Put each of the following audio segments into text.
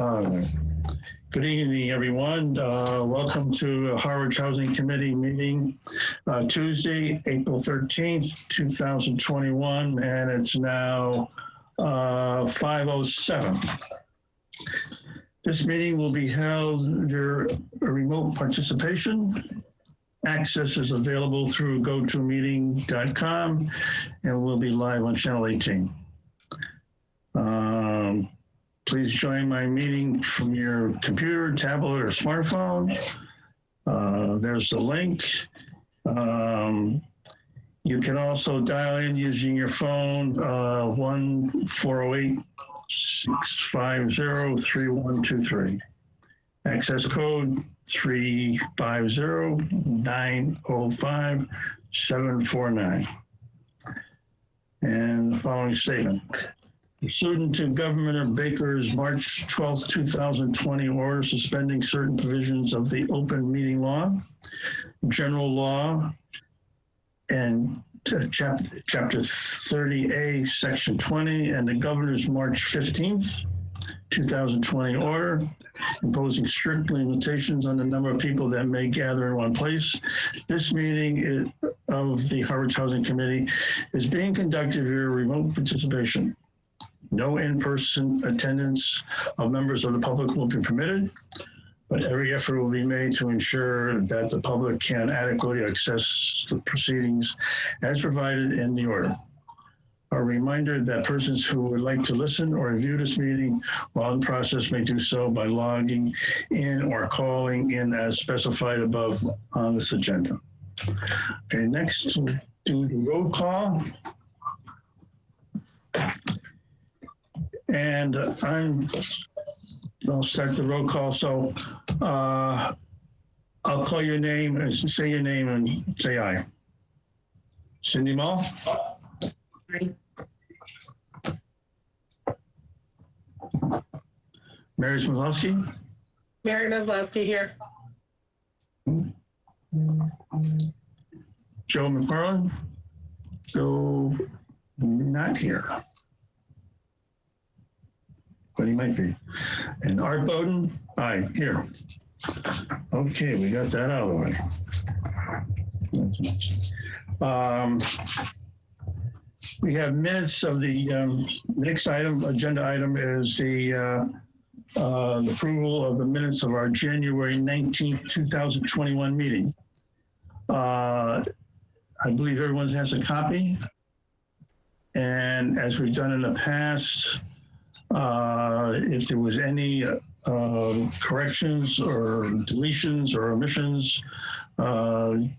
Good evening, everyone. Welcome to Harwich Housing Committee meeting Tuesday, April 13th, 2021, and it's now 5:07. This meeting will be held under remote participation. Access is available through gotomeeting.com and will be live on Channel 18. Please join my meeting from your computer, tablet, or smartphone. There's the link. You can also dial in using your phone, 1-408-650-3123. Access code 350-905-749. And the following statement. Pursuant to Governor Baker's March 12, 2020 order suspending certain provisions of the open meeting law, general law, and chapter 30A, section 20, and the governor's March 15th, 2020 order imposing strict limitations on the number of people that may gather in one place. This meeting of the Harwich Housing Committee is being conducted via remote participation. No in-person attendance of members of the public will be permitted, but every effort will be made to ensure that the public can adequately access the proceedings as provided in the order. A reminder that persons who would like to listen or view this meeting while in process may do so by logging in or calling in as specified above on this agenda. Okay, next we'll do the roll call. And I'll start the roll call. So I'll call your name and say your name and say aye. Cindy Mall? Aye. Mary Smilowski? Mary Maslowski here. Joe McFarland? Joe not here. But he might be. And Art Bowden? Aye, here. Okay, we got that out of the way. We have minutes of the next item, agenda item is the approval of the minutes of our January 19th, 2021 meeting. I believe everyone has a copy. And as we've done in the past, if there was any corrections or deletions or omissions,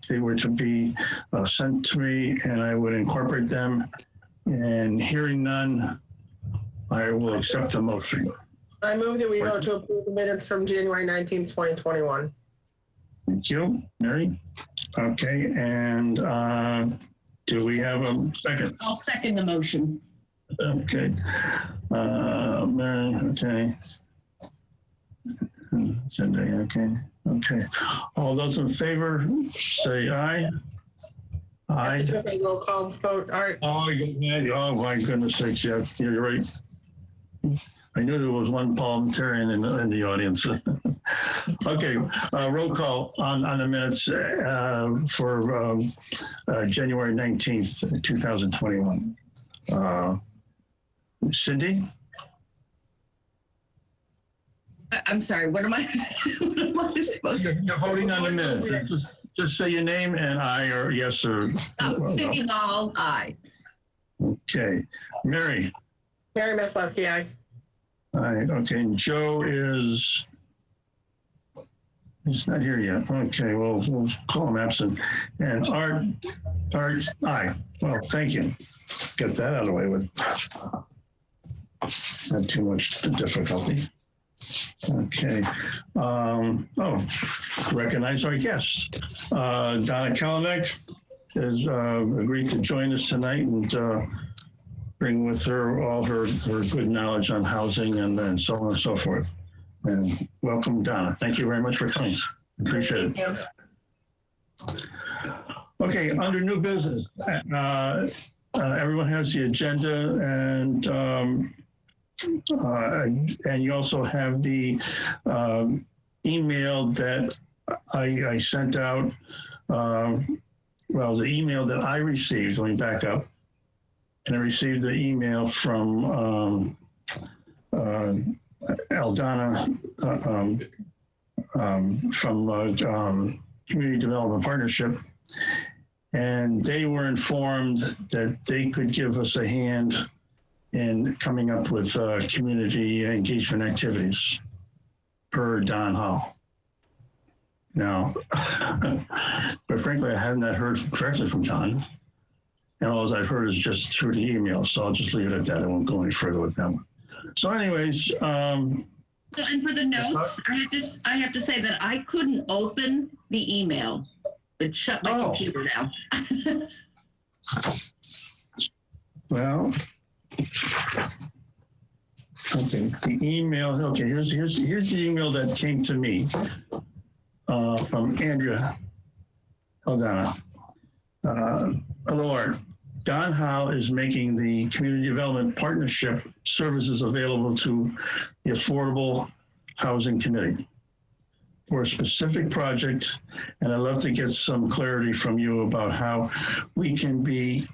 they were to be sent to me and I would incorporate them. And hearing none, I will accept the motion. I move that we vote to approve the minutes from January 19th, 2021. Thank you, Mary. Okay, and do we have a second? I'll second the motion. Okay. Mary, okay. Cindy, okay. Okay. All those in favor, say aye. Aye. Took a roll call vote. All right. Oh, oh my goodness sakes, yeah, you're right. I knew there was one parliamentarian in the audience. Okay, roll call on the minutes for January 19th, 2021. Cindy? I'm sorry, what am I supposed to? You're voting on the minutes. Just say your name and aye or yes or. Cindy Mall, aye. Okay. Mary? Mary Maslowski, aye. All right, okay, and Joe is, he's not here yet. Okay, well, we'll call him absent. And Art, aye. Well, thank you. Get that out of the way with not too much difficulty. Okay. Recognize our guest. Donna Kalanick has agreed to join us tonight and bring with her all her good knowledge on housing and so on and so forth. And welcome, Donna. Thank you very much for coming. Appreciate it. Okay, under new business, everyone has the agenda, and and you also have the email that I sent out. Well, the email that I received, let me back up. And I received the email from Aldana from Community Development Partnership. And they were informed that they could give us a hand in coming up with community engagement activities per Don Hall. Now, but frankly, I have not heard directly from John. And all I've heard is just through the email. So I'll just leave it at that. I won't go any further with them. So anyways. So, and for the notes, I have to say that I couldn't open the email. It shut my computer down. Well, okay, the email, okay, here's the email that came to me from Andrea Aldana. Hello, Art. Don Howe is making the Community Development Partnership services available to the Affordable Housing Committee for a specific project, and I'd love to get some clarity from you about how we can be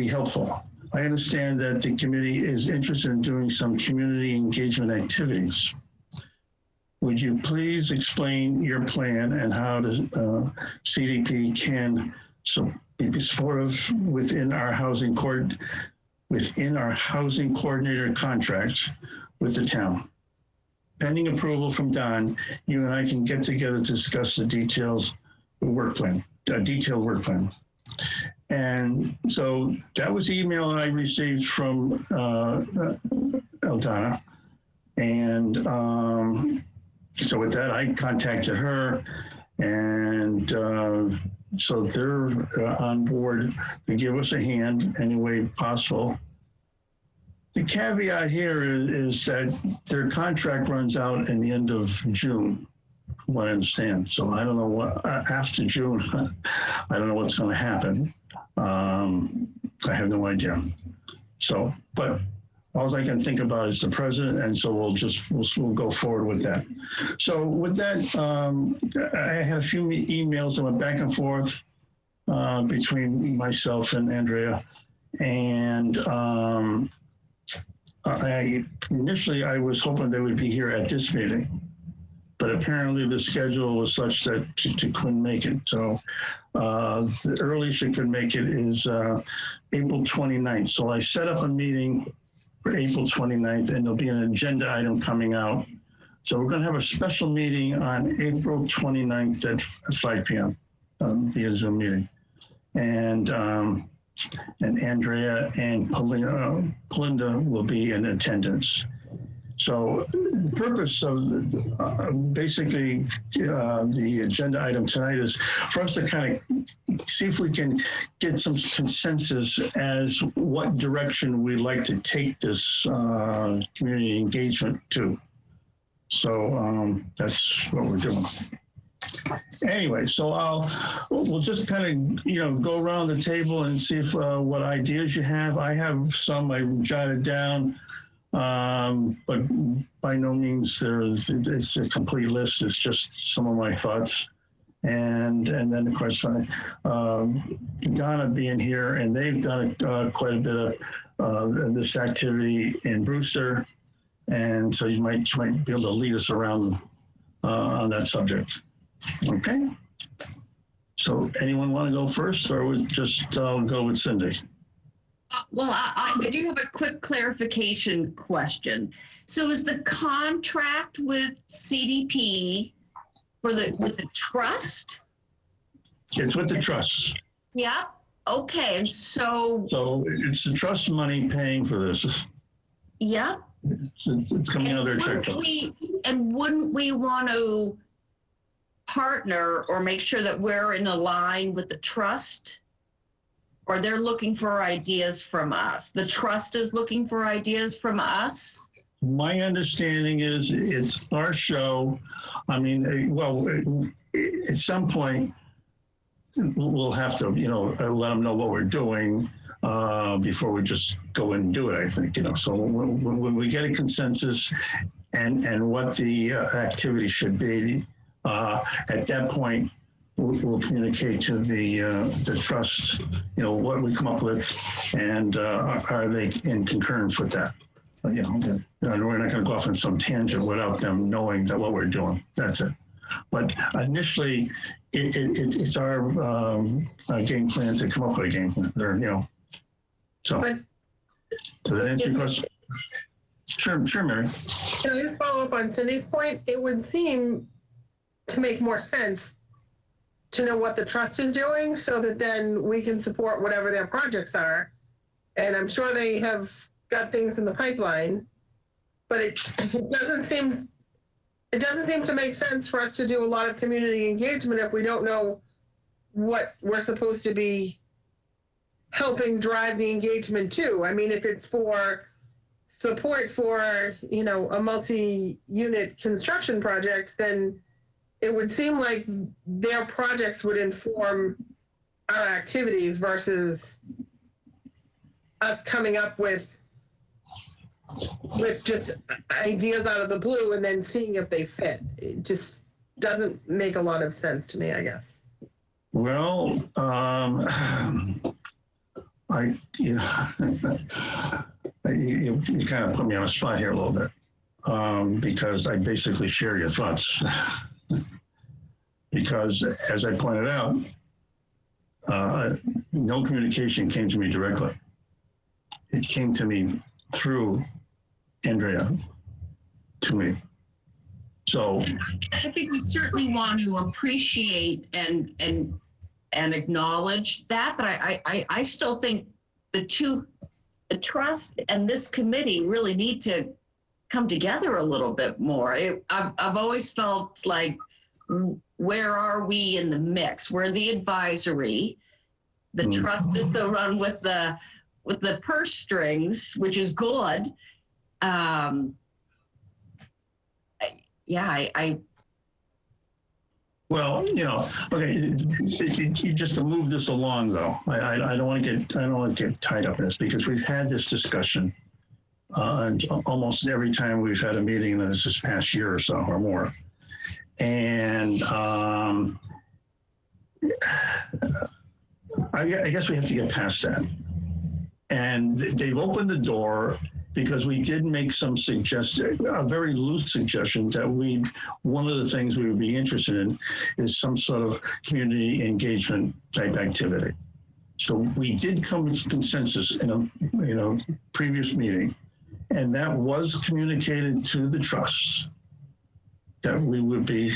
helpful. I understand that the committee is interested in doing some community engagement activities. Would you please explain your plan and how the CDP can be supportive within our housing coordinator contract with the town? Pending approval from Don, you and I can get together to discuss the detailed work plan. And so that was the email I received from Aldana. And so with that, I contacted her, and so they're on board to give us a hand any way possible. The caveat here is that their contract runs out in the end of June, from what I understand. So I don't know what, after June, I don't know what's going to happen. I have no idea. So, but all I can think about is the president, and so we'll go forward with that. So with that, I had a few emails that went back and forth between myself and Andrea, and initially I was hoping they would be here at this meeting, but apparently the schedule was such that she couldn't make it. So the earliest she could make it is April 29th. So I set up a meeting for April 29th, and there'll be an agenda item coming out. So we're going to have a special meeting on April 29th at 5 p.m. Via Zoom meeting. And Andrea and Belinda will be in attendance. So the purpose of basically the agenda item tonight is for us to kind of see if we can get some consensus as what direction we'd like to take this community engagement to. So that's what we're doing. Anyway, so we'll just kind of go around the table and see if what ideas you have. I have some I jotted down, but by no means it's a complete list. It's just some of my thoughts. And then of course Donna being here, and they've done quite a bit of this activity in Brewster, and so you might be able to lead us around on that subject. Okay. So anyone want to go first, or we just go with Cindy? Well, I do have a quick clarification question. So is the contract with CDP with the trust? It's with the trust. Yeah. Okay. So it's the trust money paying for this. Yeah. It's coming out of their check. Wouldn't we want to partner or make sure that we're in a line with the trust? Or they're looking for ideas from us? The trust is looking for ideas from us? My understanding is it's our show. I mean, well, at some point, we'll have to, let them know what we're doing. before we just go and do it, I think, So when we get a consensus and what the activity should be, at that point, we'll communicate to the trust, what we come up with, and are they in concurrence with that? We're not going to go off on some tangent without them knowing that what we're doing. That's it. But initially, it's our game plan to come up with a game plan. So, does that answer your question? Sure, Mary. Can I just follow up on Cindy's point? It would seem to make more sense to know what the trust is doing so that then we can support whatever their projects are. And I'm sure they have got things in the pipeline, but it doesn't seem to make sense for us to do a lot of community engagement if we don't know what we're supposed to be helping drive the engagement to. I mean, if it's for support for, a multi-unit construction project, then it would seem like their projects would inform our activities versus us coming up with just ideas out of the blue and then seeing if they fit. It just doesn't make a lot of sense to me, I guess. Well, you kind of put me on a spot here a little bit, because I basically share your thoughts. Because as I pointed out, no communication came to me directly. It came to me through Andrea to me. So I think we certainly want to appreciate and acknowledge that, but I still think the trust and this committee really need to come together a little bit more. I've always felt like, where are we in the mix? We're the advisory. The trust is the run with the purse strings, which is good. Well, okay. Just to move this along, though, I don't want to get tied up in this, because we've had this discussion almost every time we've had a meeting in this past year or so or more, and I guess we have to get past that. And they've opened the door, because we did make some a very loose suggestion that one of the things we would be interested in is some sort of community engagement type activity. So we did come to consensus in a previous meeting, and that was communicated to the trusts that we would be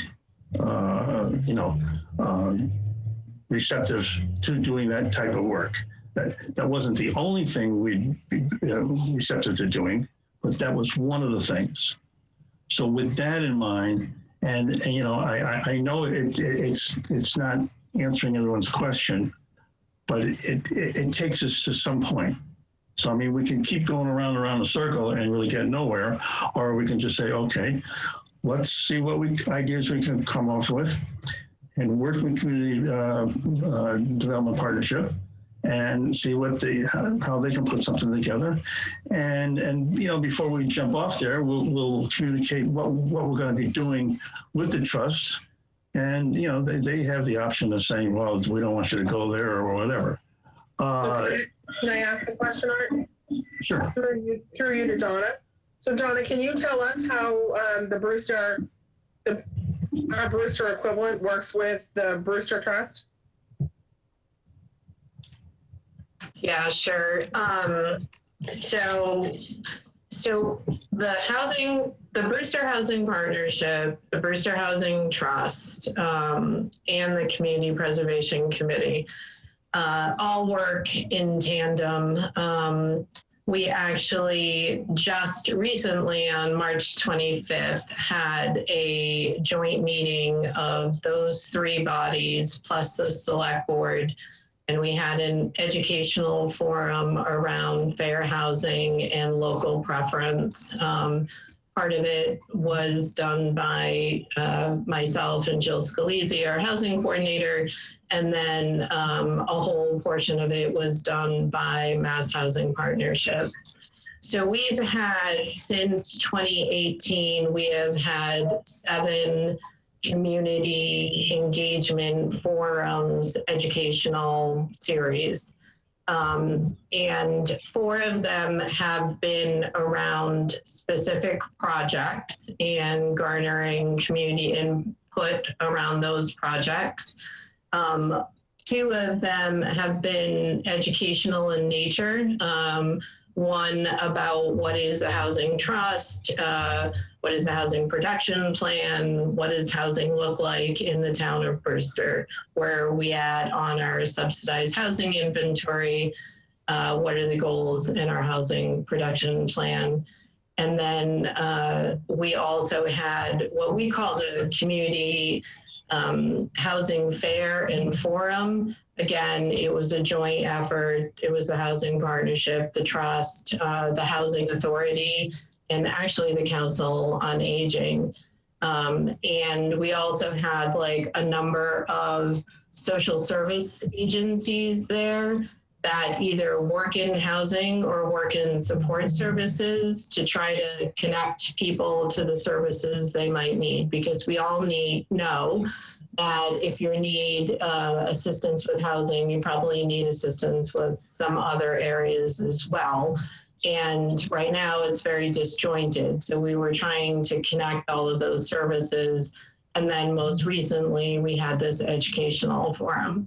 receptive to doing that type of work. That wasn't the only thing we'd be receptive to doing, but that was one of the things. So with that in mind, and I know it's not answering everyone's question, but it takes us to some point. So I mean, we can keep going around the circle and really get nowhere, or we can just say, okay, let's see what ideas we can come up with, and work with community development partnership, and see how they can put something together, and before we jump off there, we'll communicate what we're going to be doing with the trust, and they have the option of saying, well, we don't want you to go there or whatever. Can I ask a question, Art? Sure. Through you to Donna. So Donna, can you tell us how our Brewster equivalent works with the Brewster Trust? Yeah, sure. So the Brewster Housing Partnership, the Brewster Housing Trust, and the Community Preservation Committee all work in tandem. We actually just recently on March 25th had a joint meeting of those three bodies plus the select board. And we had an educational forum around fair housing and local preference. Part part of it was done by myself and Jill Scalisi, our housing coordinator, and then a whole portion of it was done by Mass Housing Partnership. So we've had, since 2018, we have had 7 community engagement forums, educational series. And 4 of them have been around specific projects and garnering community input around those projects. 2 of them have been educational in nature. One about what is a housing trust, what is a housing production plan, what does housing look like in the town of Brewster, where are we at on our subsidized housing inventory, what are the goals in our housing production plan. And then we also had what we called a community housing fair and forum. Again, it was a joint effort. It was the Housing Partnership, the Trust, the Housing Authority, and actually the Council on Aging. And we also had like a number of social service agencies there that either work in housing or work in support services to try to connect people to the services they might need, because we all know that if you need assistance with housing, you probably need assistance with some other areas as well. And right now it's very disjointed. So we were trying to connect all of those services. And then most recently, we had this educational forum.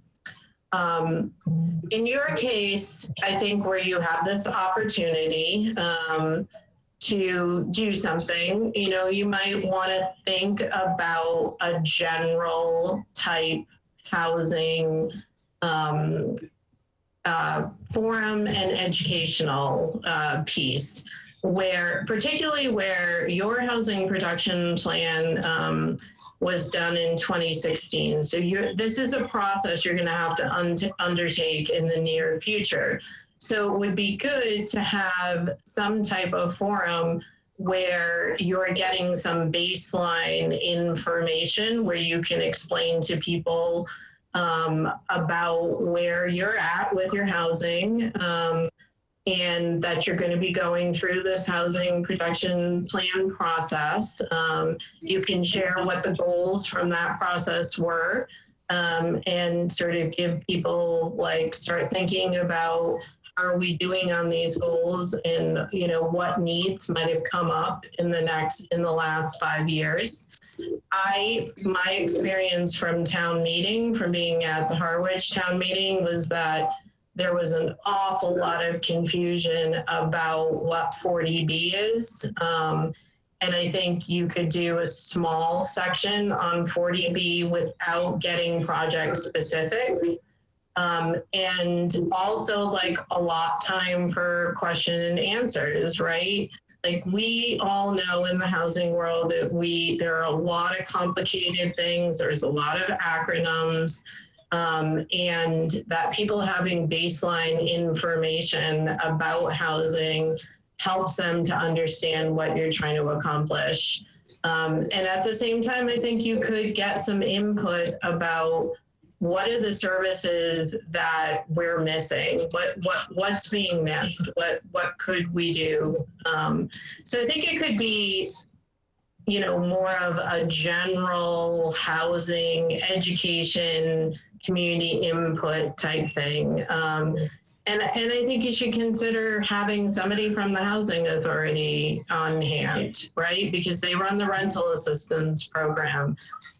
In your case, I think where you have this opportunity to do something, you know, you might want to think about a general type housing forum and educational piece, where particularly where your housing production plan was done in 2016. So this is a process you're going to have to undertake in the near future. So it would be good to have some type of forum where you're getting some baseline information where you can explain to people about where you're at with your housing, and that you're going to be going through this housing production plan process. You can share what the goals from that process were, and sort of give people, like, start thinking about, how are we doing on these goals, and, you know, what needs might have come up in the last 5 years. My experience from town meeting, from being at the Harwich town meeting, was that there was an awful lot of confusion about what 40B is. And I think you could do a small section on 40B without getting project specific. And also, like, a lot time for question and answers, right? Like, we all know in the housing world that there are a lot of complicated things. There's a lot of acronyms, and that people having baseline information about housing helps them to understand what you're trying to accomplish. And at the same time, I think you could get some input about what are the services that we're missing? What's being missed? What could we do? So I think it could be, you know, more of a general housing, education, community input type thing. And I think you should consider having somebody from the Housing Authority on hand, right? Because they run the rental assistance program.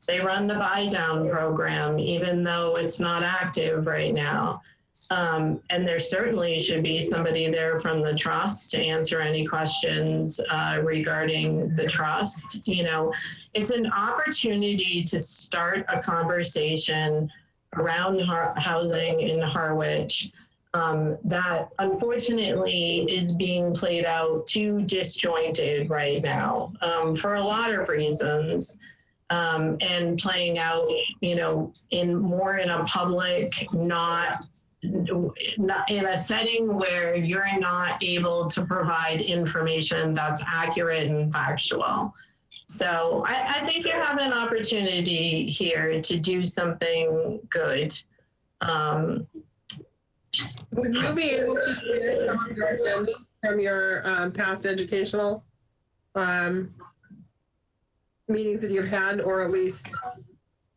They run the buy down program, even though it's not active right now. And there certainly should be somebody there from the trust to answer any questions regarding the trust. You know, it's an opportunity to start a conversation around housing in Harwich that unfortunately is being played out too disjointed right now for a lot of reasons, and playing out, you know, in a public, not in a setting where you're not able to provide information that's accurate and factual. So I think you have an opportunity here to do something good. Would you be able to share some of your agendas from your past educational meetings that you've had, or at least?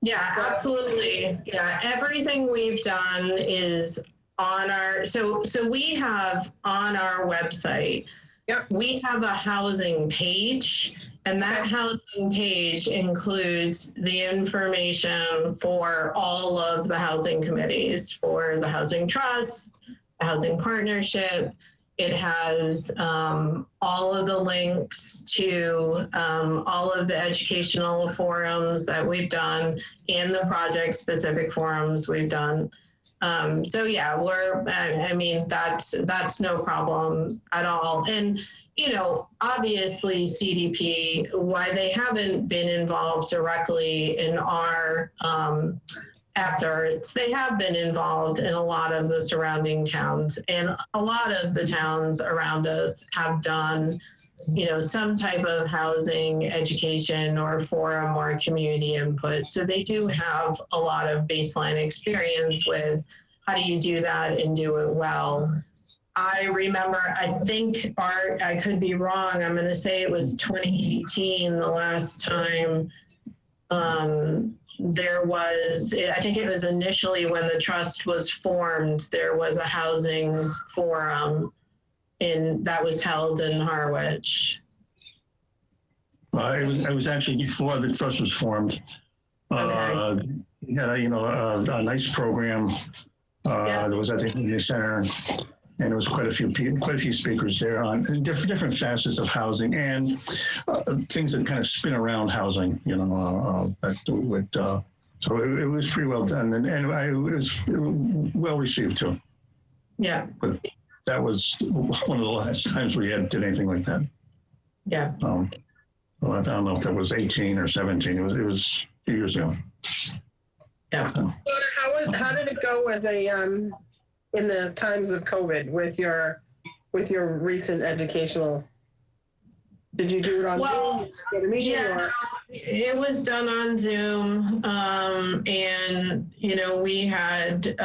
Yeah, absolutely. Yeah, everything we've done is on our, so we have on our website, Yep. We have a housing page, and that housing page includes the information for all of the housing committees, for the Housing Trust, the Housing Partnership. It has all of the links to all of the educational forums that we've done and the project-specific forums we've done. So yeah, I mean, that's no problem at all. And, you know, obviously CDP, why they haven't been involved directly in our efforts, they have been involved in a lot of the surrounding towns, and a lot of the towns around us have done, you know, some type of housing education or forum or community input. So they do have a lot of baseline experience with how do you do that and do it well. I remember, I think, Art, I could be wrong, I'm going to say it was 2018 the last time there was, I think it was initially when the trust was formed, there was a housing forum that was held in Harwich. It was actually before the trust was formed. Okay. We had a nice program. There was at the community center, and there was quite a few speakers there on different facets of housing and things that kind of spin around housing. You know, so it was pretty well done, and it was well received too. Yeah. But that was one of the last times we did anything like that. Yeah. Well, I don't know if that was 18 or 17. It was a few years ago. Yeah. How did it go as in the times of COVID with your recent educational? Did you do it on Zoom? Yeah, it was done on Zoom, and you know, we had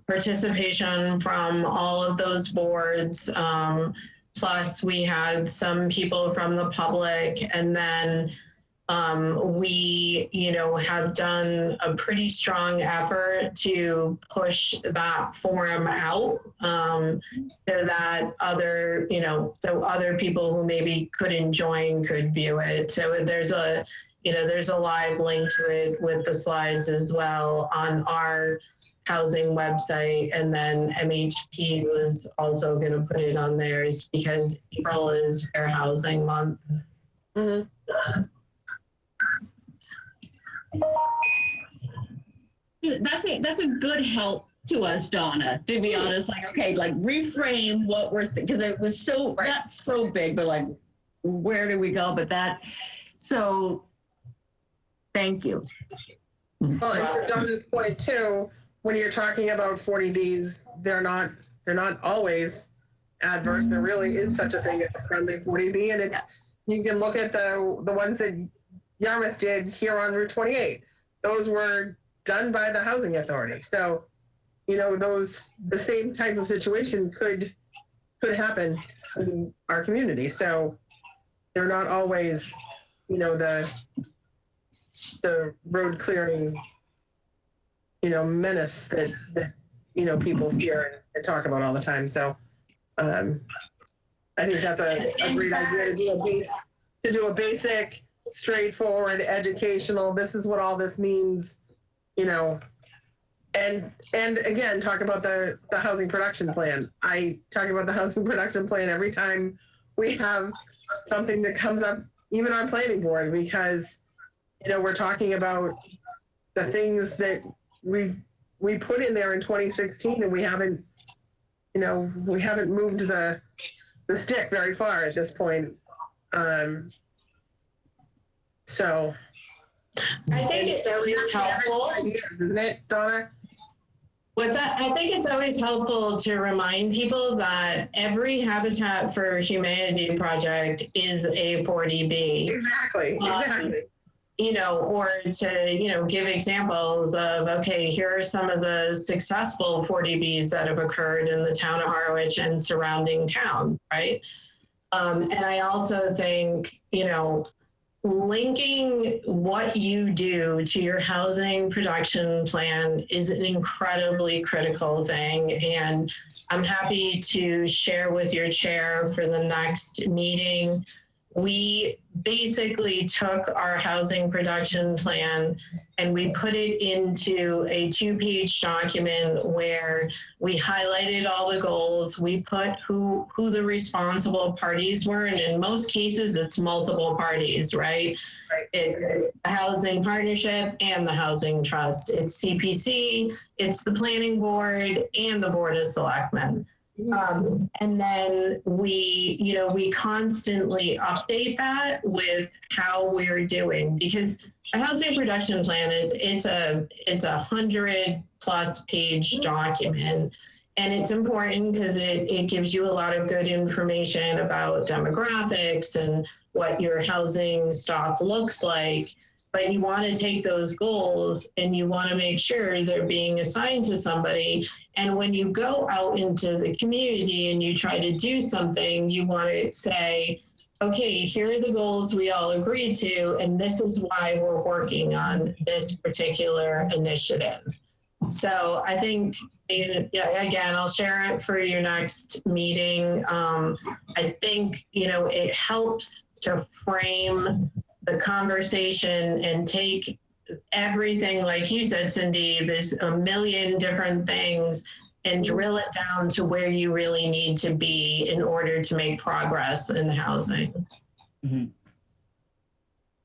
participation from all of those boards. Plus, we had some people from the public, and then we, you know, have done a pretty strong effort to push that forum out so that other, you know, so other people who maybe couldn't join could view it. So there's a, you know, there's a live link to it with the slides as well on our housing website, and then MHP was also going to put it on theirs because April is Fair Housing Month. Mm-hmm. That's a good help to us, Donna, to be honest. Like, okay, like reframe what we're because it was so not so big, but like, where do we go? But that, so thank you. Well, and to Donna's point too, when you're talking about 40Ds, they're not always adverse. There really is such a thing as a friendly 40D, and it's you can look at the ones that Yarmouth did here on Route 28. Those were done by the housing authority. So, you know, the same type of situation could happen in our community. So they're not always, you know, the road clearing, you know, menace that you know, people fear and talk about all the time. So I think that's a great idea to do a basic, straightforward, educational, this is what all this means, you know, and again, talk about the housing production plan. I talk about the housing production plan every time we have something that comes up, even on planning board, because, you know, we're talking about the things that we put in there in 2016, and we haven't moved the stick very far at this point. So I think it's always helpful, isn't it, Donna? I think it's always helpful to remind people that every Habitat for Humanity project is a 40B. Exactly. You know, or to, you know, give examples of, okay, here are some of the successful 40Bs that have occurred in the town of Harwich and surrounding town, right? And I also think, you know, linking what you do to your housing production plan is an incredibly critical thing. And I'm happy to share with your chair for the next meeting. We basically took our housing production plan and we put it into a 2-page document where we highlighted all the goals. We put who the responsible parties were. And in most cases, it's multiple parties, right? It's the housing partnership and the housing trust. It's CPC, it's the planning board and the board of selectmen. And then we constantly update that with how we're doing, because a housing production plan, it's a 100+ page document. And it's important because it gives you a lot of good information about demographics and what your housing stock looks like. But you want to take those goals and you want to make sure they're being assigned to somebody. And when you go out into the community and you try to do something, you want to say, okay, here are the goals we all agreed to, and this is why we're working on this particular initiative. So I think, again, I'll share it for your next meeting. I think, it helps to frame the conversation and take everything, like you said, Cindy, there's a million different things, and drill it down to where you really need to be in order to make progress in housing. Mm-hmm.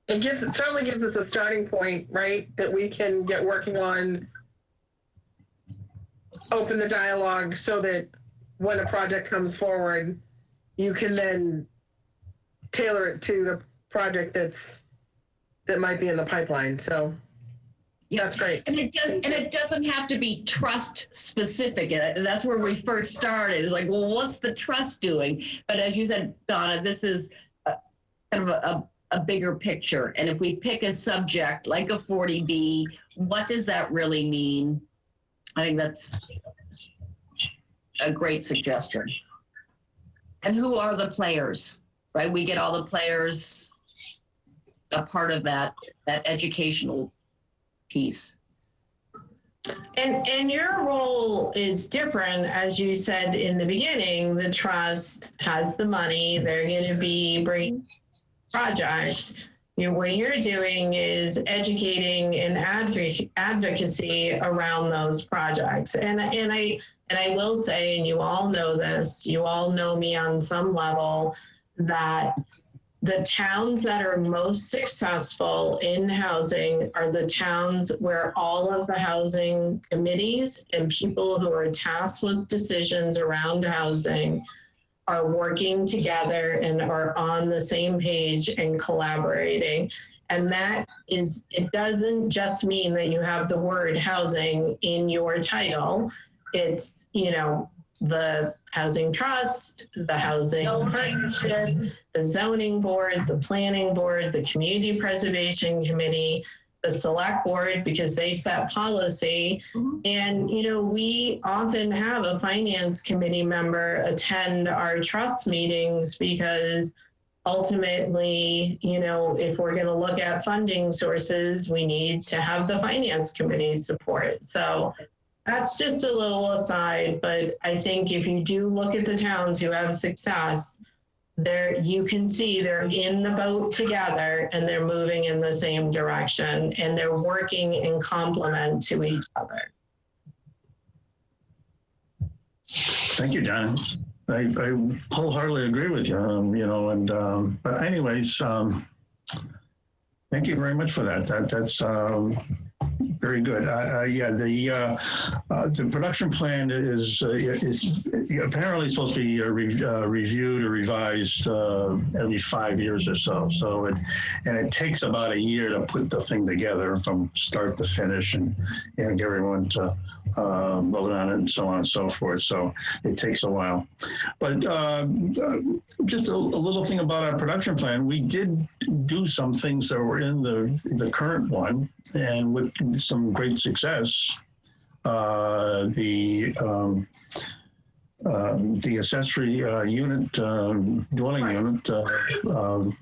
It certainly gives us a starting point, right? That we can get working on, open the dialogue so that when a project comes forward, you can then tailor it to the project that might be in the pipeline. So yeah, that's great. And it doesn't have to be trust specific. That's where we first started. It's like, well, what's the trust doing? But as you said, Donna, this is kind of a bigger picture. And if we pick a subject like a 40B, what does that really mean? I think that's a great suggestion. And who are the players, right? We get all the players a part of that educational piece. And your role is different. As you said in the beginning, the trust has the money. They're going to be bringing projects. What you're doing is educating and advocacy around those projects. And I will say, and you all know this, you all know me on some level, that the towns that are most successful in housing are the towns where all of the housing committees and people who are tasked with decisions around housing are working together and are on the same page and collaborating. And that is, it doesn't just mean that you have the word housing in your title. It's, the housing trust, the housing partnership, the zoning board, the planning board, the community preservation committee, the select board, because they set policy. Mm-hmm. And, we often have a finance committee member attend our trust meetings because ultimately, if we're going to look at funding sources, we need to have the finance committee support. So that's just a little aside, but I think if you do look at the towns who have success, you can see they're in the boat together and they're moving in the same direction and they're working in complement to each other. Thank you, Don. I wholeheartedly agree with you, but anyways, thank you very much for that. That's Very good. Yeah, the production plan is apparently supposed to be reviewed or revised every 5 years or so. So it takes about a year to put the thing together from start to finish and get everyone to vote on it and so on and so forth. So it takes a while. But just a little thing about our production plan, we did do some things that were in the current one, and with some great success. The accessory unit, dwelling unit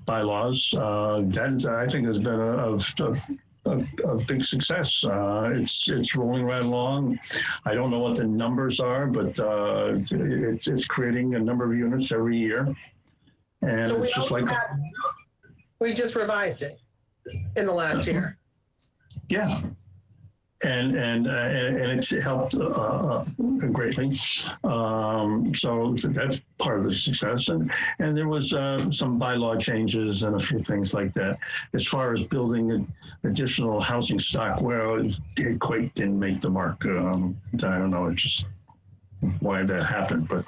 bylaws, that I think has been a big success. It's rolling right along. I don't know what the numbers are, but it's creating a number of units every year. And So it's just like, we just revised it in the last year. yeah. And it's helped greatly. So that's part of the success. And there was some bylaw changes and a few things like that. As far as building an additional housing stock, well, it quite didn't make the mark. I don't know just why that happened, but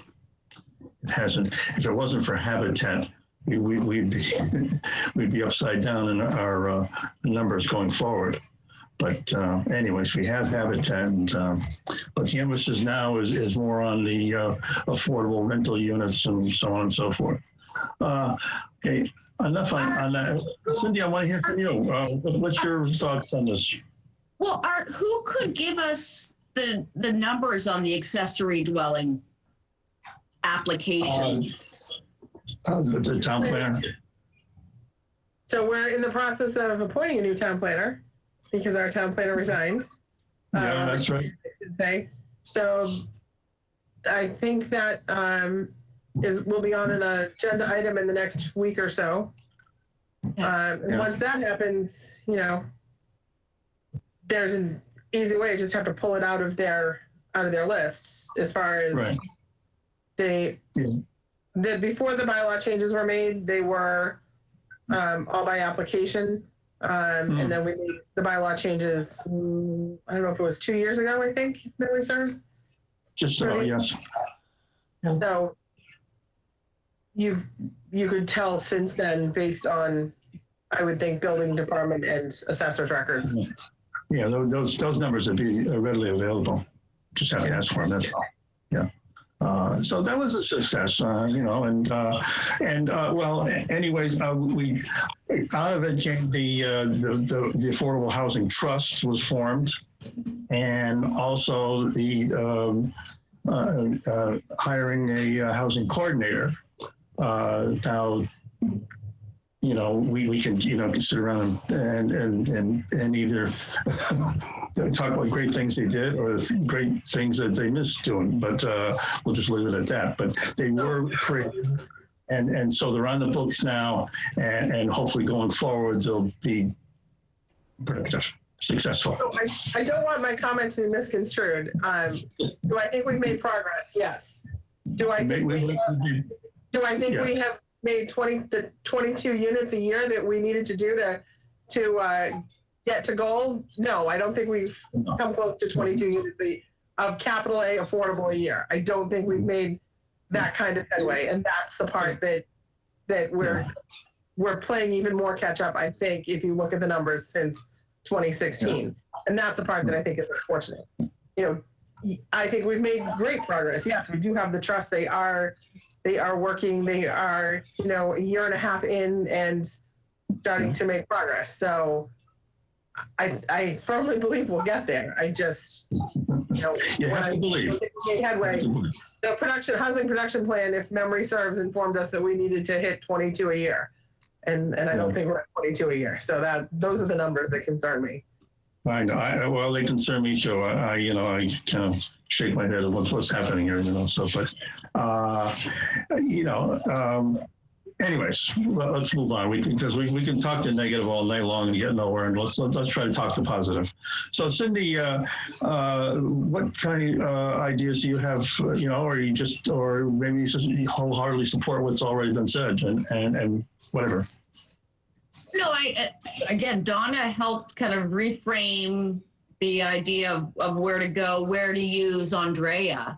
it hasn't. If it wasn't for Habitat, we'd be upside down in our numbers going forward. But anyways, we have Habitat, but the emphasis now is more on the affordable rental units and so on and so forth. Okay, enough on that. Cindy, I want to hear from you. What's your thoughts on this? Well, Art, who could give us the numbers on the accessory dwelling applications? The town planner. So we're in the process of appointing a new town planner, because our town planner resigned. Yeah, that's right. So I think that will be on an agenda item in the next week or so. And once that happens, there's an easy way. You just have to pull it out of their lists as far as right. Before the bylaw changes were made, they were all by application. And then we made the bylaw changes, I don't know if it was 2 years ago, I think, memory serves. Just so, yes. So you could tell since then, based on, I would think, building department and assessor's records. Yeah, those numbers would be readily available. Just have to ask for them, that's all. Yeah. So that was a success, well, anyways, we out of it came the Affordable Housing Trust was formed, and also the hiring a housing coordinator. Now, we can sit around and either talk about great things they did or great things that they missed doing, but we'll just leave it at that. But they were created, and so they're on the books now, and hopefully going forward they'll be productive, successful. So I don't want my comment to be misconstrued. Do I think we've made progress? Yes. Do I think we have made 22 units a year that we needed to do to get to goal? No, I don't think we've come close to 22 units of capital A affordable a year. I don't think we've made that kind of headway, and that's the part that we're playing even more catch up, I think, if you look at the numbers since 2016. And that's the part that I think is unfortunate. I think we've made great progress. Yes, we do have the trust. They are working. They are, a year and a half in and starting to make progress. So I firmly believe we'll get there. I just, you have to believe. Headway. The housing production plan, if memory serves, informed us that we needed to hit 22 a year. And I don't think we're at 22 a year. So those are the numbers that concern me. I know. Well, they concern me too. I kind of shake my head at what's happening here, So, but, anyways, let's move on. Because we can talk the negative all night long and get nowhere. And let's try to talk the positive. So, Cindy, what kind of ideas do you have? Or maybe you just wholeheartedly support what's already been said and whatever. No, again, Donna helped kind of reframe the idea of where to go, where to use Andrea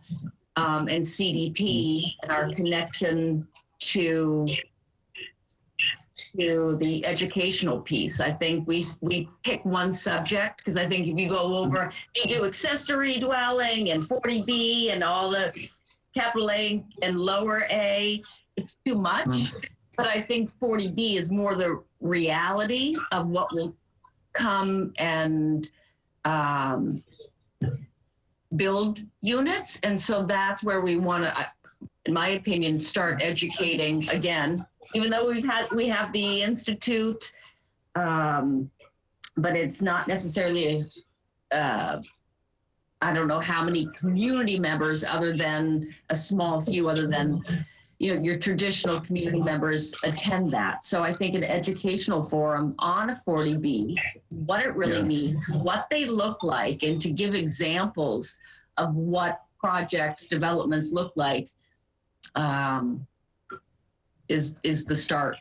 and CDP and our connection to the educational piece. I think we pick one subject, because I think if you go over, you do accessory dwelling and 40B and all the capital A and lower A, it's too much. But I think 40B is more the reality of what will come and build units. And so that's where we want to, in my opinion, start educating again, even though we have the Institute, but it's not necessarily, I don't know how many community members other than a small few, other than, you know, your traditional community members attend that. So I think an educational forum on a 40B, what it really means, what they look like, and to give examples of what projects, developments look like, is the start.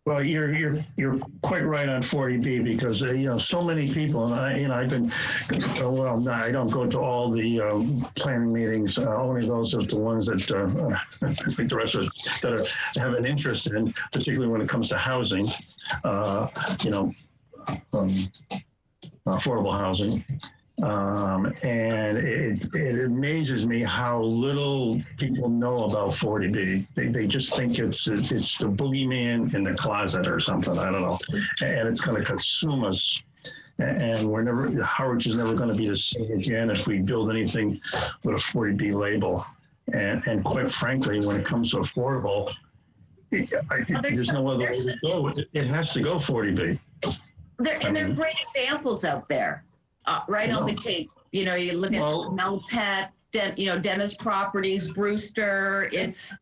Well, you're quite right on 40B, because you know, so many people, and I've been, well, no, I don't go to all the planning meetings. Only those are the ones that I think the rest of that have an interest in, particularly when it comes to housing. You know, affordable housing. And it amazes me how little people know about 40B. They just think it's the boogeyman in the closet or something. I don't know. And it's going to consume us. And Harwich is never going to be the same again if we build anything with a 40B label. And quite frankly, when it comes to affordable, there's no other way to go. It has to go 40B. There are great examples out there. Right on the Cape, you know, you look at Melpet, Dennis Properties, Brewster, it's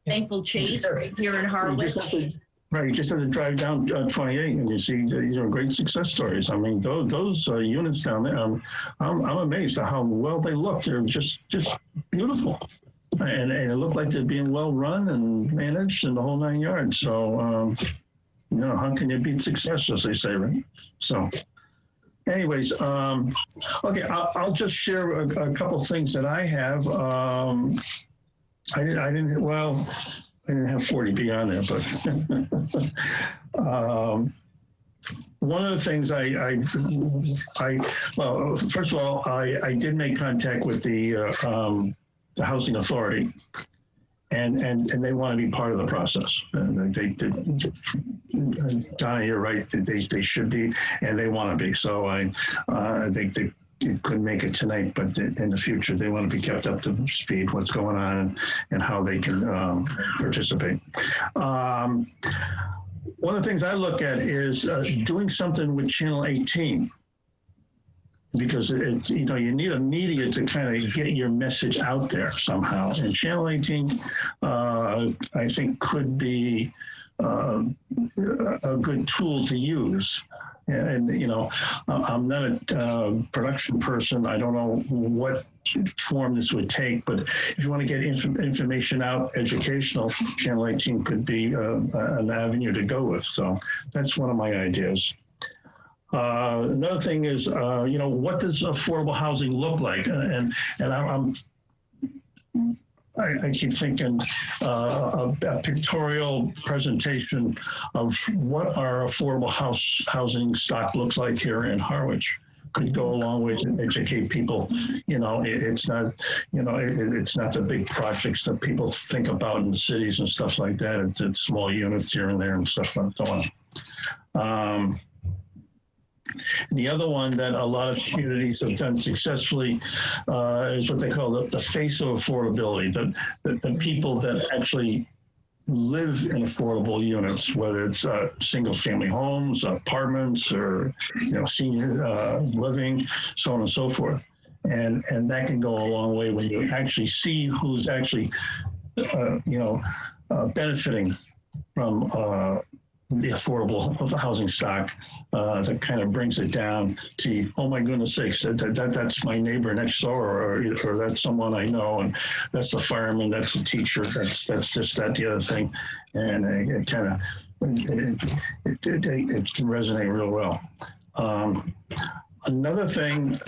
Thankful Chase here in Harwich. You just have to drive down 28 and you see, great success stories. I mean, those units down there, I'm amazed at how well they look. They're just beautiful. And it looked like they're being well run and managed and the whole 9 yards. So, how can you beat success, as they say, right? So. Anyways, okay, I'll just share a couple things that I have. I didn't have 40B on there, but one of the things well, first of all, I did make contact with the Housing Authority. And they want to be part of the process. Donna, you're right. They should be, and they want to be. So I think they couldn't make it tonight, but in the future they want to be kept up to speed. What's going on and how they can participate. One of the things I look at is doing something with Channel 18. Because it's, you need a media to kind of get your message out there somehow. And Channel 18, I think, could be a good tool to use. And I'm not a production person. I don't know what form this would take, but if you want to get information out, educational, Channel 18 could be an avenue to go with. So that's one of my ideas. Another thing is, what does affordable housing look like? And I keep thinking a pictorial presentation of what our affordable housing stock looks like here in Harwich could go a long way to educate people. It's not, it's not the big projects that people think about in cities and stuff like that. It's small units here and there and stuff like that. The other one that a lot of communities have done successfully is what they call the face of affordability, the people that actually live in affordable units, whether it's single family homes, apartments, or senior living, so on and so forth. And that can go a long way when you actually see who's actually benefiting from the affordable housing stock. That kind of brings it down to, oh my goodness sakes, that's my neighbor next door, or that's someone I know, and that's the fireman, that's the teacher, that's this, that, the other thing. And it kind of it can resonate real well. Another thing,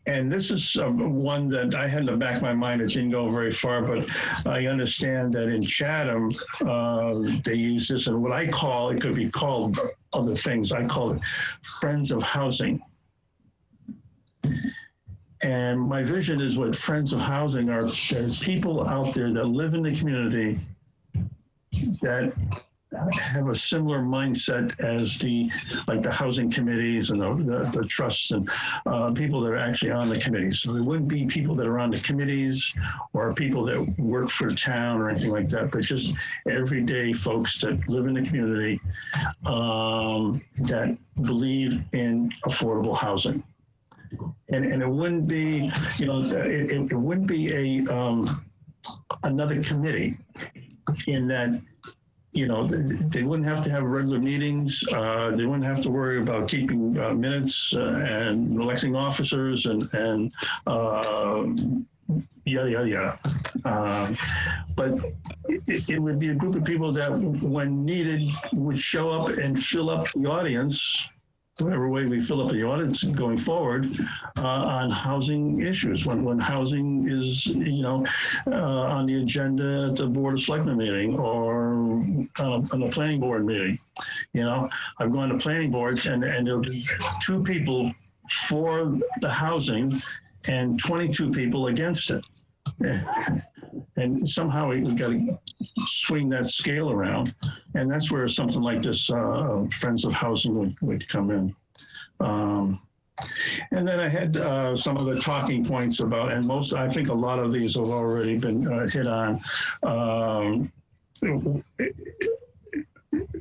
and this is one that I had in the back of my mind, it didn't go very far, but I understand that in Chatham, they use this, and what I call, it could be called other things, I call it Friends of Housing. And my vision is what Friends of Housing are, there's people out there that live in the community that have a similar mindset as the housing committees and the trusts and people that are actually on the committees. So it wouldn't be people that are on the committees or people that work for the town or anything like that, but just everyday folks that live in the community that believe in affordable housing. And it wouldn't be, it wouldn't be a another committee in that, they wouldn't have to have regular meetings. They wouldn't have to worry about keeping minutes and electing officers and yada, yada, yada. But it would be a group of people that, when needed, would show up and fill up the audience, whatever way we fill up the audience going forward, on housing issues. When housing is, on the agenda at the Board of Selectmen meeting or on a planning board meeting. I've gone to planning boards and there'll be 2 people for the housing and 22 people against it. And somehow we got to swing that scale around. And that's where something like this Friends of Housing would come in. And then I had some other talking points about, and I think a lot of these have already been hit on.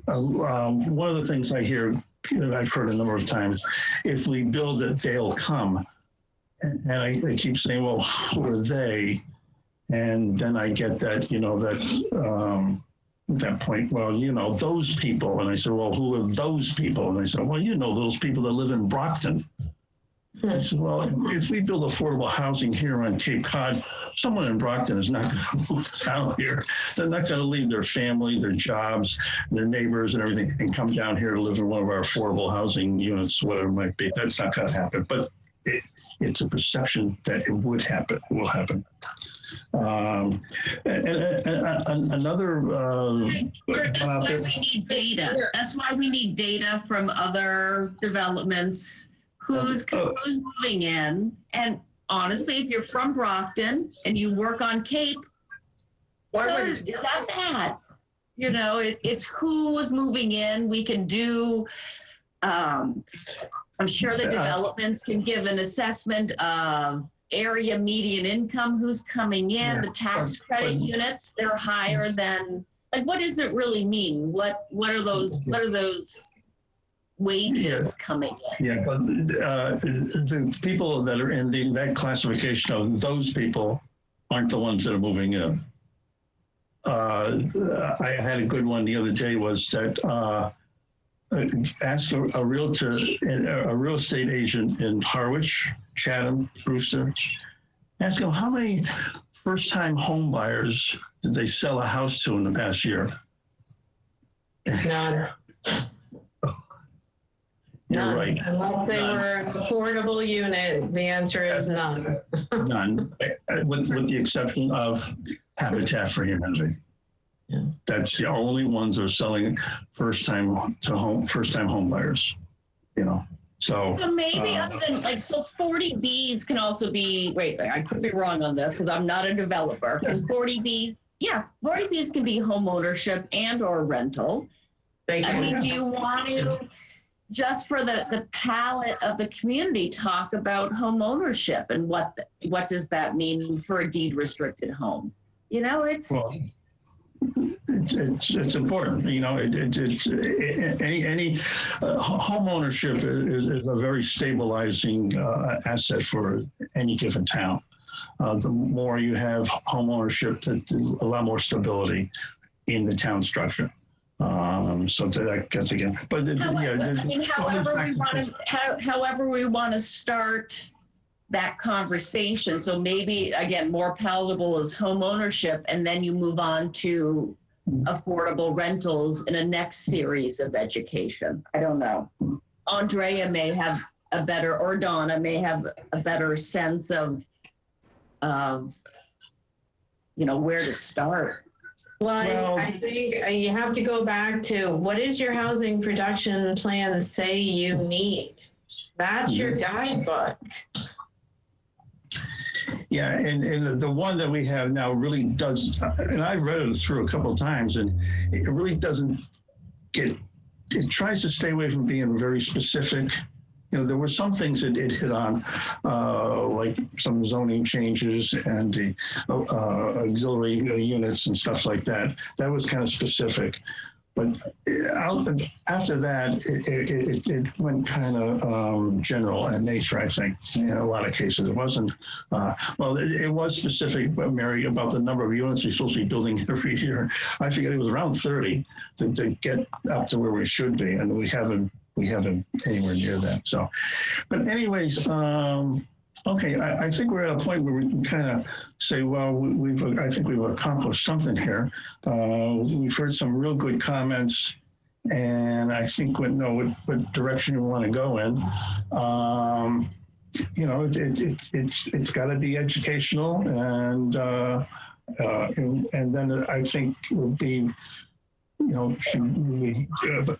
One of the things I hear, I've heard a number of times, if we build it, they'll come. And I keep saying, well, who are they? And then I get that, that point, well, those people. And I said, well, who are those people? And they said, well, those people that live in Brockton. I said, well, if we build affordable housing here on Cape Cod, someone in Brockton is not going to move down here. They're not going to leave their family, their jobs, their neighbors and everything and come down here to live in one of our affordable housing units, whatever it might be. That's not going to happen. But it's a perception that it would happen, will happen. And another that's why we need data. That's why we need data from other developments. Who's moving in? And honestly, if you're from Brockton and you work on Cape, is that bad? It's who is moving in. We can do. I'm sure the developments can give an assessment of area median income, who's coming in, the tax credit units, they're higher than, what does it really mean? What are those wages coming in? Yeah, but the people that are in that classification of those people aren't the ones that are moving in. I had a good one the other day, was that asked a realtor, a real estate agent in Harwich, Chatham, Brewster, ask them how many first-time home buyers did they sell a house to in the past year? None. You're right. Unless they were an affordable unit, the answer is none. None, with the exception of Habitat for Humanity. Yeah. That's the only ones that are selling first-time home buyers, So maybe other than 40Bs can also be, wait, I could be wrong on this because I'm not a developer. Can 40B, 40Bs can be home ownership and or rental. Do you want to, just for the palette of the community, talk about home ownership and what does that mean for a deed restricted home? It's... Well, it's important, any home ownership is a very stabilizing asset for any given town. The more you have home ownership, a lot more stability in the town structure. So that gets again, but however we want to start that conversation. So maybe, again, more palatable is home ownership, and then you move on to affordable rentals in a next series of education. I don't know. Andrea may have a better, or Donna may have a better sense of where to start. Well, I think you have to go back to what is your housing production plan say you need? That's your guidebook. Yeah, and the one that we have now really does, and I've read it through a couple of times, and it really doesn't it tries to stay away from being very specific. There were some things that it hit on, like some zoning changes and the auxiliary units and stuff like that. That was kind of specific. But after that, it went kind of general in nature, I think, in a lot of cases. It wasn't, it was specific, Mary, about the number of units we're supposed to be building every year. I forget it was around 30 to get up to where we should be, and we haven't anywhere near that. So, but anyways, okay, I think we're at a point where we can kind of say, well, I think we've accomplished something here. We've heard some real good comments, and I think we know what direction we want to go in. It's got to be educational, and then I think it would be, should we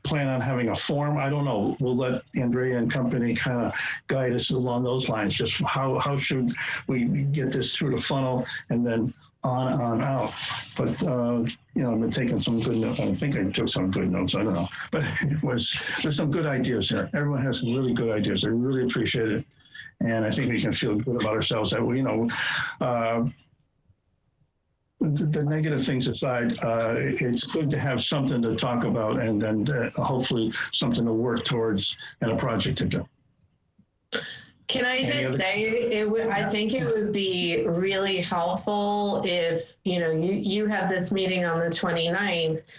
plan on having a forum? I don't know. We'll let Andrea and company kind of guide us along those lines. Just how should we get this through the funnel and then on out? But I've been taking some good notes. I think I took some good notes. I don't know, but there's some good ideas here. Everyone has some really good ideas. I really appreciate it, and I think we can feel good about ourselves that we the negative things aside, it's good to have something to talk about, and then hopefully something to work towards and a project to do. Can I just say, I think it would be really helpful if, you have this meeting on the 29th.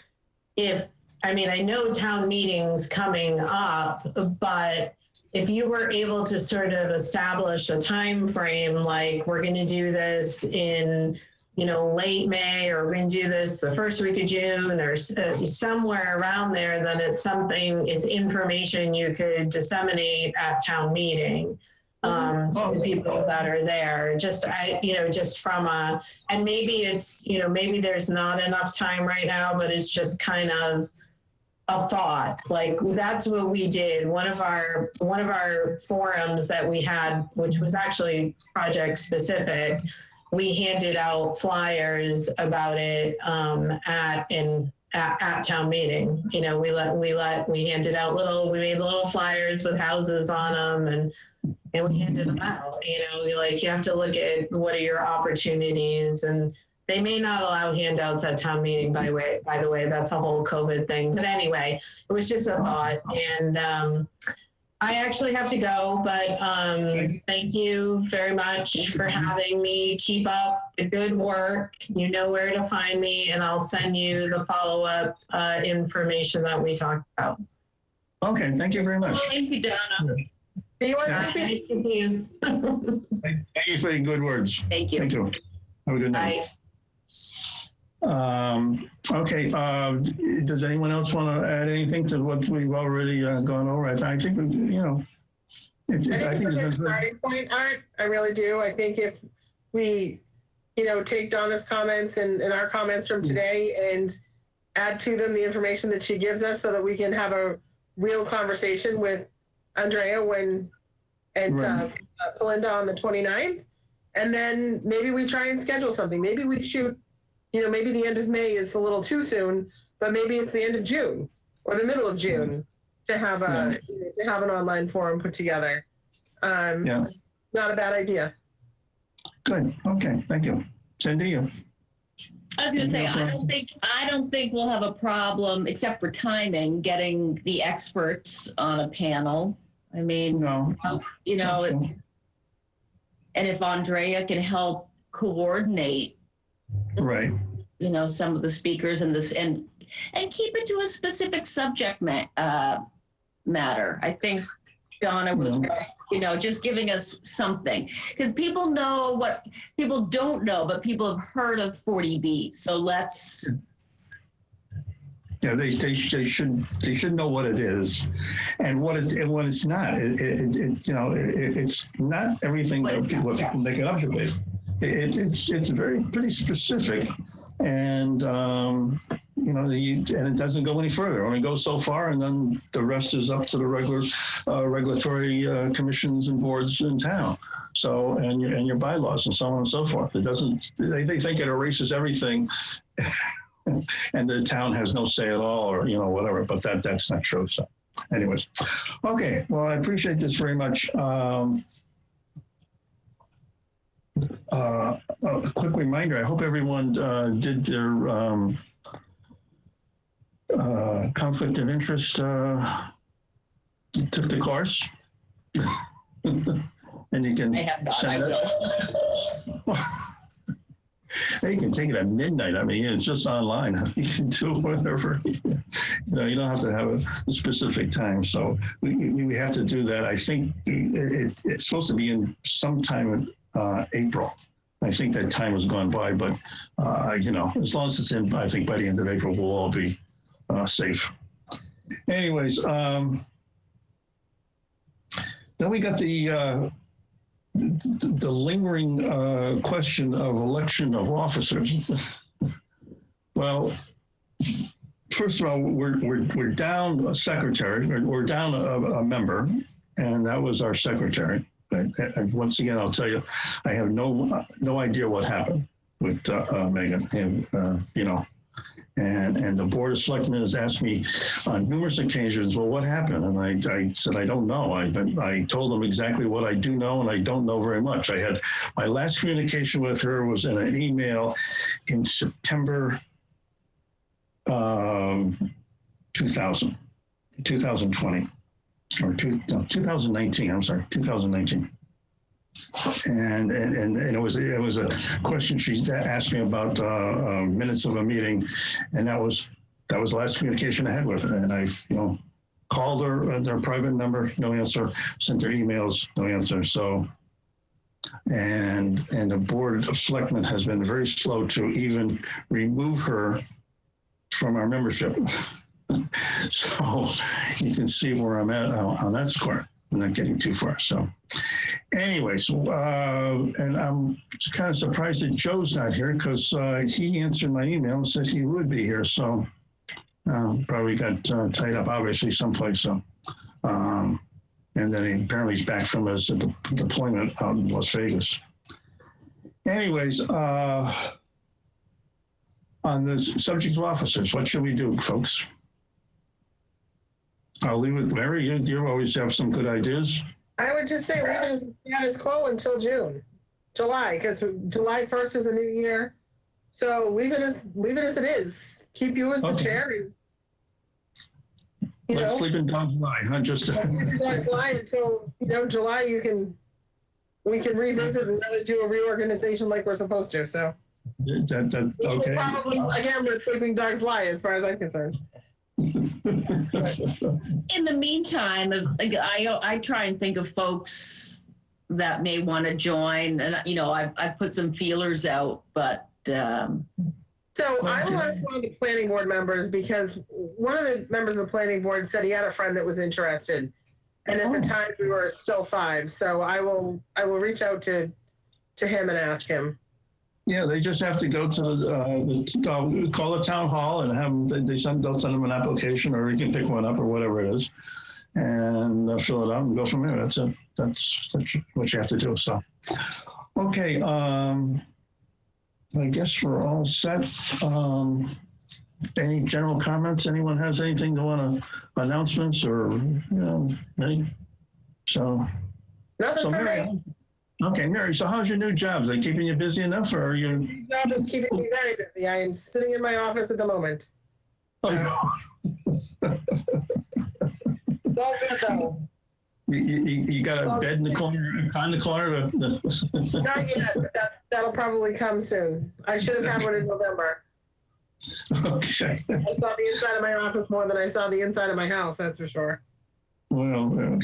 I know town meeting's coming up, but if you were able to sort of establish a time frame, like we're going to do this in late May, or we're going to do this the first week of June, or somewhere around there, then it's information you could disseminate at town meeting to the people that are there. Just from and maybe it's, maybe there's not enough time right now, but it's just kind of a thought. Like, that's what we did. One of our forums that we had, which was actually project specific, we handed out flyers about it at town meeting. We handed out we made little flyers with houses on them, and we handed them out. You have to look at what are your opportunities, and they may not allow handouts at town meeting, by the way, that's a whole COVID thing. But anyway, it was just a thought. And I actually have to go, but thank you very much for having me. Keep up the good work. You know where to find me, and I'll send you the follow-up information that we talked about. Okay, thank you very much. Thank you, Donna. Do you want Thank you. Thank you for your good words. Thank you. Thank you. Have a good night. Bye. Okay, does anyone else want to add anything to what we've already gone over? I think it's a good starting point, Art. I really do. I think if we, take Donna's comments and our comments from today and add to them the information that she gives us, so that we can have a real conversation with Andrea and Belinda on the 29th, and then maybe we try and schedule something. Maybe we shoot. Maybe the end of May is a little too soon, but maybe it's the end of June or the middle of June to have an online forum put together. Not a bad idea. Good. Okay. Thank you. Cindy, you. I was going to say, I don't think we'll have a problem, except for timing, getting the experts on a panel. No. And if Andrea can help coordinate, right, some of the speakers and keep it to a specific subject matter. I think Donna was right, just giving us something, because people know what people don't know, but people have heard of 40B. So let's You know, they should know what it is, and what it's not. It's not everything that people make it up to be. It's very pretty specific, and and it doesn't go any further. It only goes so far, and then the rest is up to the regular regulatory commissions and boards in town. So and your bylaws and so on and so forth. It doesn't. They think it erases everything. And the town has no say at all, or whatever. But that's not true. So, anyways, okay. Well, I appreciate this very much. A quick reminder. I hope everyone did their conflict of interest. Took the course, and you can. I have not. I will. You can take it at midnight. I mean, it's just online. You can do whatever. You don't have to have a specific time. So we have to do that. I think it's supposed to be in sometime in April. I think that time has gone by, but as long as it's in, I think by the end of April, we'll all be safe. Anyways, then we got the lingering question of election of officers. Well, first of all, we're down a secretary, we're down a member, and that was our secretary. And once again, I'll tell you, I have no idea what happened with Megan, and the Board of Selectmen has asked me on numerous occasions, well, what happened? And I said, I don't know. I told them exactly what I do know, and I don't know very much. I had my last communication with her was in an email in September 2020. Or 2019, I'm sorry, 2019. And it was a question she asked me about minutes of a meeting, and that was the last communication I had with her. And I called her their private number, no answer, sent her emails, no answer. So and the Board of Selectmen has been very slow to even remove her from our membership. So you can see where I'm at on that score. I'm not getting too far. So anyways, and I'm kind of surprised that Joe's not here, because he answered my email and said he would be here. So probably got tied up, obviously, someplace. So, and then apparently he's back from his deployment out in Las Vegas. Anyways, on the subject of officers, what should we do, folks? I'll leave it, Mary. You always have some good ideas. I would just say leave it as status quo until July, because July 1st is a new year. So leave it as it is. Keep you as the chair. Let's sleep in Dog's lie, huh? Just Dog's lie until July. We can revisit and really do a reorganization like we're supposed to. So that okay. Probably again with sleeping Dog's lie, as far as I'm concerned. In the meantime, I try and think of folks that may want to join, and I've put some feelers out, but so I will ask one of the planning board members, because one of the members of the planning board said he had a friend that was interested, and at the time we were still 5. So I will reach out to him and ask him. Yeah, they just have to go to call the town hall and have they'll send them an application, or you can pick one up or whatever it is, and fill it out and go from there. That's it. That's what you have to do. So, okay. I guess we're all set. Any general comments? Anyone has anything to want to announcements or any? So. Nothing for me. Okay, Mary, so how's your new job? Is it keeping you busy enough, or are you? The job is keeping me very busy. I am sitting in my office at the moment. You got a bed in the corner, on the corner? Not yet, but that'll probably come soon. I should have had one in November. Okay. I saw the inside of my office more than I saw the inside of my house, that's for sure. Well,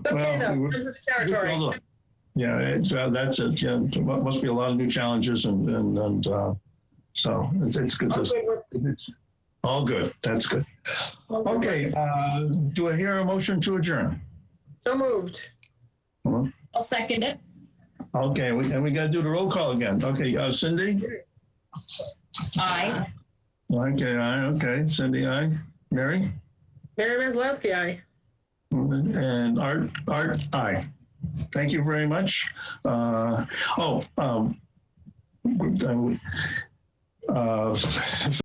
okay, though, the territory. Yeah, that's it. Yeah, must be a lot of new challenges, and so it's good to. All good. That's good. Okay, do I hear a motion to adjourn? So moved. I'll second it. Okay, and we got to do the roll call again. Okay, Cindy? Aye. Okay, aye. Okay, Cindy, aye. Mary? Mary Maslowski, aye. And Art, aye. Thank you very much.